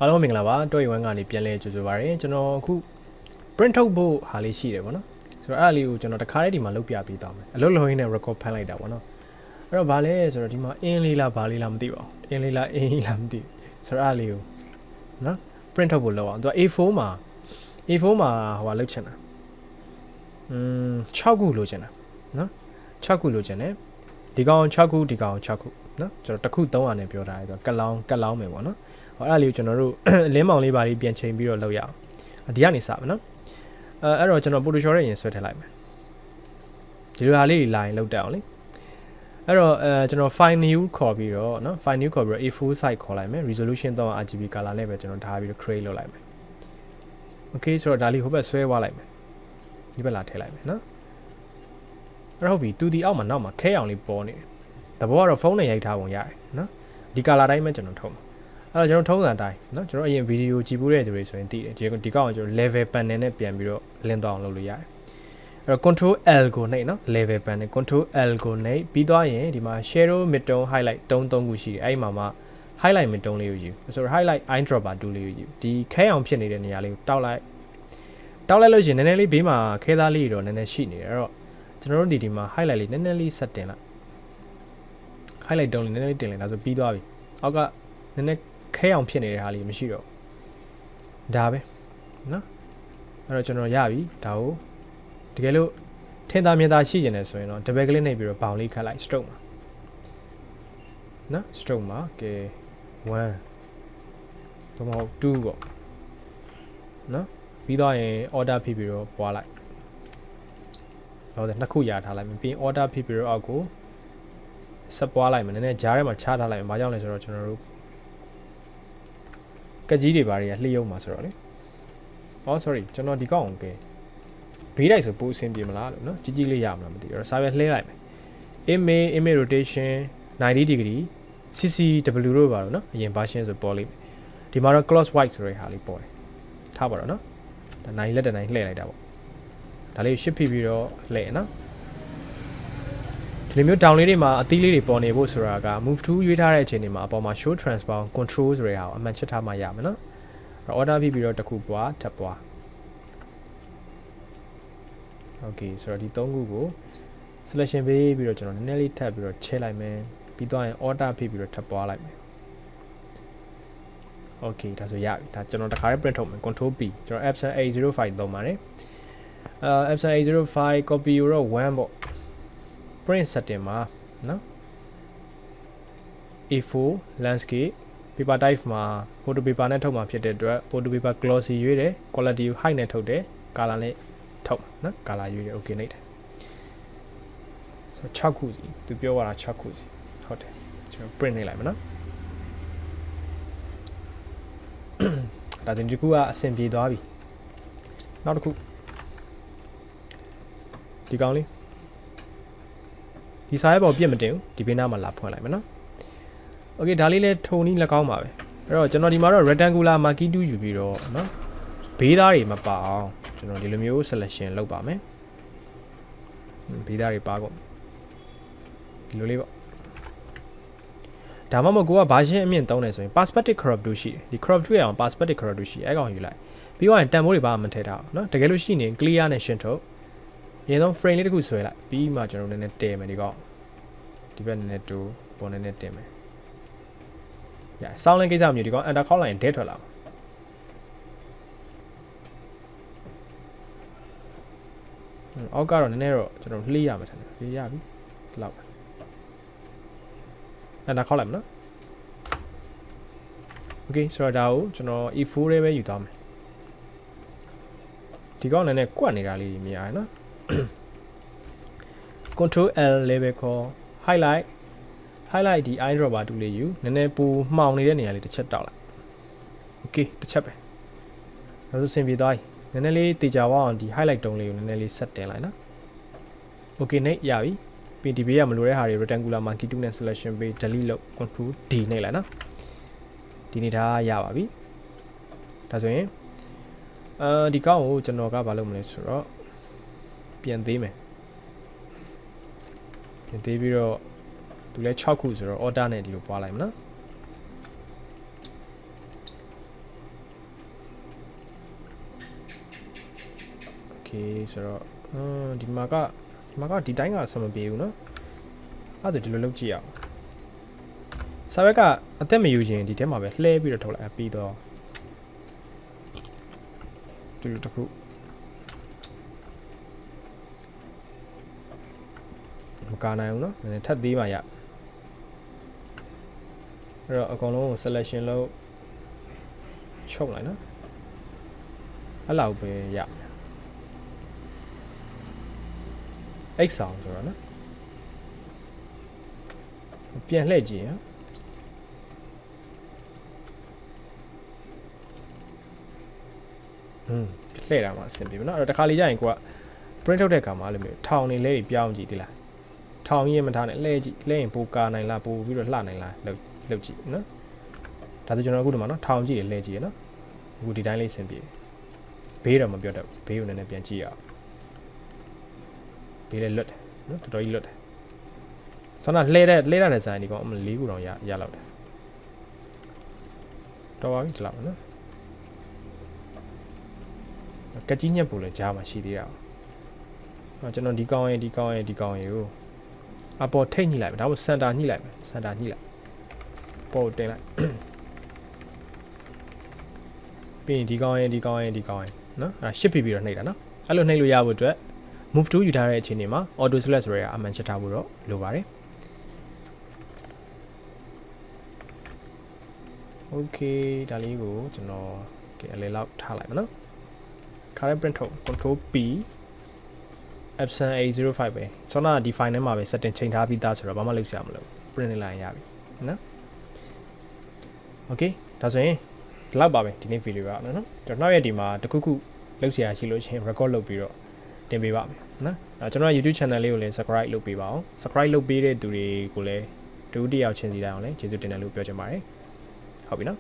အားလုံးမင်္ဂလာပါတော့ရွေးကနေပြန်လဲကြိုဆိုပါရစေကျွန်တော်အခု print ထုတ်ဖို့ဟာလေးရှိတယ်ပေါ့နော်ဆိုတော့အဲ့ဒါလေးကိုကျွန်တော်တခါတည်းဒီမှာလုပ်ပြပေးသွားမယ်အလုပ်လုံးရင်းနဲ့ record ဖမ်းလိုက်တာပေါ့နော်အဲ့တော့ဗာလဲဆိုတော့ဒီမှာအင်းလေးလားဗာလေးလားမသိပါဘူးအင်းလေးလားအင်းလားမသိဆိုတော့အဲ့ဒါလေးကိုနော် print ထုတ်ဖို့လုပ်အောင်သူက A4 မှာဟိုဟာလုပ်ချင်တာ6ခုလိုချင်တာနော်6ခုလိုချင်တယ်ဒီကောင်6ခုဒီကောင်6ခုနော်ကျွန်တော်တစ်ခု300နဲ့ပြောထားတယ်ဆိုတော့ကက်လောင်းမယ်ပေါ့နော်အဲ့ဒါလေးကိုကျွန်တော်တို့လင်းမောင်လေးပါလေးပြန်ချိန်ပြီးတော့လုပ်ရအောင်ဒီကနေစပါနော်အဲ့တော့ကျွန်တော် Photoshop ရဲ့ရင်ဆွဲထည့်လိုက်မယ်ဒီလိုဟာလေးလာရင်လောက်တက်အောင်လေအဲ့တော့ကျွန်တော် file new ခေါ်ပြီးတော့နော် file new ခေါ်ပြီးတော့ A4 size ခေါ်လိုက်မယ် resolution တော့ RGB color နဲ့ပဲကျွန်တော်ထားပြီးတော့ create လုပ်လိုက်မယ် okay ဆိုတော့ဒါလေးဟိုဘက်ဆွဲသွားလိုက်မယ်ဒီဘက်လာထည့်လိုက်မယ်နော်အဲ့တော့ဟုတ်ပြီသူဒီအောက်မှာနောက်မှာခဲအောင်လေးပေါ်နေတယ်သဘောကတော့ဖုန်းနဲ့ရိုက်ထားပုံရတယ်နော်ဒီ color တိုင်းပဲကျွန်တော်ထုံးမှာအဲ့တော့ကျွန်တော်ထုံးစံတိုင်းเนาะကျွန်တော်အရင်ဗီဒီယိုကြည့်ဖို့တဲ့သူတွေဆိုရင်သိတယ်ဒီကောက်ကျွန်တော် level panel နဲ့ပြန်ပြီးတော့လင်းသွားအောင်လုပ်လို့ရတယ်အဲ့တော့ control L ကိုနှိပ်เนาะ level panel control L ကိုနှိပ်ပြီးသွားရင်ဒီမှာ shadow midtone highlight 3ခုရှိတယ်အဲ့ဒီမှာ highlight midtone လေးကိုယူဆိုတော့ highlight eye dropper tool လေးကိုယူဒီခဲအောင်ဖြစ်နေတဲ့နေရာလေးကိုတောက်လိုက်လို့ရှိရင်နည်းနည်းလေးဘေးမှာခဲသားလေးတော့နည်းနည်းရှိနေတယ်အဲ့တော့ကျွန်တော်တို့ဒီမှာ highlight လေးနည်းနည်းလေးဆက်တင်လိုက် highlight တုံးလေးနည်းနည်းလေးတင်လိုက်ဒါဆိုပြီးသွားပြီအောက်ကနည်းနည်းခဲအောင်ဖြစ်နေတဲ့ဟာလေးမရှိတော့ဒါပဲနော်အဲ့တော့ကျွန်တော်ရပြီဒါကိုတကယ်လို့ထင်သာမြင်သာရှိကျင်တယ်ဆိုရင်တော့ double click နှိပ်ပြီးတော့ဘောင်လေးခတ်လိုက် stroke မှာနော် stroke မှာကဲ1တော့မဟုတ်2ပေါ့နော်ပြီးတော့ရင် order ဖြစ်ပြီးတော့ပွားလိုက်ဟုတ်တယ်နှစ်ခုရထားလိုက်ပြီး order ဖြစ်ပြီးတော့အောက်ကိုဆက်ပွားလိုက်မယ်နည်းနည်းဂျားထဲမှာချထားလိုက်မယ်ဘာကြောင့်လဲဆိုတော့ကျွန်တော်တို့ကကြီးတွေဘာတွေကလှိုပ်မှာဆိုတော့လေအော် sorry ကျွန်တော်ဒီကောက်အောင်ကဲဘေးတိုက်ဆိုပိုးအဆင်ပြေမလားလို့နော်ကြီးလေးရမလားမသိဘူးအဲ့တော့စာရွက်လှဲလိုက်မယ် image rotation 90 degree ccw တို့ပါတော့နော်အရင် version ဆိုပေါ်လိမ့်မယ်ဒီမှာတော့ close white ဆိုတဲ့ဟာလေးပေါ်တယ်ထားပါတော့နော်ဒါ9လက်တ9လှည့်လိုက်တာပေါ့ဒါလေးကို shift ပြီးတော့လှည့်နော်ဒီလိုမျိုး down လေးတွေမှာအသီးလေးတွေပေါ်နေဖို့ဆိုတာက move to ရွေးထားတဲ့အချိန်တွေမှာအပေါ်မှာ show transform control ဆိုတဲ့ဟာကိုအမှန်ချစ်ထားမှရမယ်နော်အဲ့ order ပြီးပြီးတော့တစ်ခုပွားထပ်ပွား okay ဆိုတော့ဒီ3ခုကို selection ပေးပြီးတော့ကျွန်တော်နည်းနည်းလေးထပ်ပြီးတော့ချဲလိုက်မယ်ပြီးတော့ရင် order ပြီးပြီးတော့ထပ်ပွားလိုက်မယ် okay ဒါဆိုရပြီဒါကျွန်တော်တခါလေး print ထုတ်မယ် control P ကျွန်တော် epson A05 သုံးပါတယ်epson A05 copy ရော1ပေါ့print setting မှာနော် A4 landscape paper type မှာ photo paper နဲ့ထုတ်မှာဖြစ်တဲ့အတွက် photo paper glossy ရွေးတယ် quality ကို high နဲ့ထုတ်တယ် color နဲ့ထုတ်နော် color ရွေးတယ် okay နိုင်တယ်ဆို6ခုစီသူပြောတာ6ခုစီဟုတ်တယ်ကျွန်တော် print နေလိုက်မယ်နော်ဒါဆိုဒီခုကအဆင်ပြေသွားပြီနောက်တစ်ခုဒီကောင်လေးဒီစာရဲ့ပေါ်ပြစ်မတင်ဘူးဒီဘေးနားမှာလာဖွင့်လိုက်မယ်နော်โอเคဒါလေးလဲထုံနီးလက်ကောင်းပါပဲအဲ့တော့ကျွန်တော်ဒီမှာတော့ rectangular marquee 2ယူပြီးတော့နော်ဘေးသားတွေမပါအောင်ကျွန်တော်ဒီလိုမျိုး selection လုပ်ပါမယ်ဘေးသားတွေပါကုန်ဒီလိုလေးပေါ့ဒါမှမဟုတ်ကိုကဘာရှင်းအမြင့်သုံးနေဆိုရင် perspective crop 2ရှိတယ်ဒီ crop 2ရအောင် perspective crop 2ရှိအဲ့ကောင်ယူလိုက်ပြီးတော့တန်ဖိုးတွေဘာမှမထည့်ထားအောင်နော်တကယ်လို့ရှိနေ clear နဲ့ရှင်းထုတ်ရင်တော့ frame လေးတစ်ခုဆွဲလိုက်ပြီးမှကျွန်တော်နည်းနည်းတည်မယ်ဒီကောင်ဒီဘက်နည်းနည်းတူပေါ်နည်းနည်းတင်မယ်ရဆောင်းလင်းကိစ္စမျိုးဒီကောင် enter ခေါက်လိုက်ရင်ဒဲထွက်လာမှာအောက်ကတော့နည်းနည်းတော့ကျွန်တော်လှေးရမှာထင်တယ်လှေးရပြီဒီလောက် enter ခေါက်လိုက်မနော် okay ဆိုတော့ဒါကိုကျွန်တော် E4 ထဲပဲယူသွားမယ်ဒီကောင်နည်းနည်းကွက်နေတာလေးမြင်ရတယ်နော်control L level ခေါ် highlight ဒီ eye dropper တူလေးယူနည်းနည်းပူမှောင်နေတဲ့နေရာလေးတစ်ချက်တောက်လိုက် okay တစ်ချက်ပဲဒါဆိုစင်ပြေသွားပြီနည်းနည်းလေးတေချာဝအောင်ဒီ highlight တုံးလေးကိုနည်းနည်းလေးဆက်တင်လိုက်နော် okay နှိပ်ရပြီပြီးဒီဘေးကမလိုတဲ့ဟာတွေ rectangular marquee 2နဲ့ selection ပေး delete လုပ် control D နှိပ်လိုက်နော်ဒီနေထားရပါပြီဒါဆိုရင်ဒီကောင်းကိုကျွန်တော်ကဘာလုပ်မလဲဆိုတော့ပြန်သေးမယ်ပြန်သေးပြီးတော့သူလဲ6ခုဆိုတော့ order နဲ့ဒီလိုပွားလိုက်မနော် ဆိုတော့ဒီမှာကဒီတိုင်းကအဆင်မပြေဘူးเนาะအဲ့ဒါဒီလိုလုပ်ကြည့်အောင်စာရွက်ကအသက်မယူခြင်းဒီထဲမှာပဲလှဲပြီးတော့ထုတ်လိုက်ပြီးတော့ဒီလိုတစ်ခုမကနိုင်ဘူးเนาะနည်းနည်းထပ်သေးပါရအဲ့တော့အကောင်လုံးကို selection လုပ်ချုပ်လိုက်နော်အဲ့လောက်ပဲရx sound ဆိုတော့နော်ပြန်လှည့်ကြည့်ရလှည့်တာမှအဆင်ပြေပြီနော်အဲ့တော့တစ်ခါလေကြာရင်ကိုက print ထုတ်တဲ့အခါမှာအဲ့လိုမျိုးထောင်နေလဲပြောင်းကြည့်ဒီလားထောင်ကြီးမထားနဲ့လှည့်ကြည့်လှည့်ရင်ပိုကာနိုင်လားပိုပြီးတော့လှနိုင်လားလုပ်ကြည့်နော်ဒါဆိုကျွန်တော်အခုဒီမှာနော်ထောင်ကြည့်ရလှည့်ကြည့်ရနော်အခုဒီတိုင်းလေးအဆင်ပြေဘေးတော့မပြောတတ်ဘေးကိုနည်းနည်းပြန်ကြည့်ရအောင်ဘေးလည်းလွတ်တယ်နော်တော်တော်ကြီးလွတ်တယ်ဆောင်းလှဲတဲ့ဒီဇိုင်းဒီကောင်၄ခုတောင်ရလောက်တယ်တော်ပါပြီဒီလောက်နော်ကကြီးညက်ပူလည်းကြားမှာရှိသေးတာကျွန်တော်ဒီကောင်ရင်ကိုအပေါ်ထိတ်ညှိလိုက်မယ်ဒါမှမဟုတ်စင်တာညှိလိုက်ပေါ်တင်လိုက်ပြီးရင်ဒီကောင်ရင်နော်အဲ့ရှစ်ပြီးတော့နှိပ်တာနော်အဲ့လိုနှိပ်လို့ရဖို့အတွက် move to ယူထားတဲ့အချိန်တွေမှာ auto select ဆိုရအမှန်ချက်ထားဖို့တော့လိုပါတယ် okay ဒါလေးကိုကျွန်တော်အလဲလောက်ထားလိုက်မယ်နော်ခါရဲ print ထုတ် control p absent a05 ပဲဆောင်းနာဒီ file ထဲမှာပဲ setting ချိန်ထားပြီးသားဆိုတော့ဘာမှလုပ်စရာမလို print လိုက်ရပြီနော် okay ဒါဆိုရင်ဒီလောက်ပါပဲဒီနေ့ video ကနော်ကျွန်တော်နောက်ရက်ဒီမှာတခုခုလုပ်စရာရှိလို့ချင်း record လုပ်ပြီးတော့တင်ပေးပါမယ်နော်ကျွန်တော် YouTube channel လေးကိုလည်း subscribe လုပ်ပေးပါအောင် subscribe လုပ်ပေးတဲ့သူတွေကိုလည်းတူတူတယောက်ချင်းစီတိုင်းအောင်လည်းကျေးဇူးတင်တယ်လို့ပြောချင်ပါတယ်ဟုတ်ပြီနော်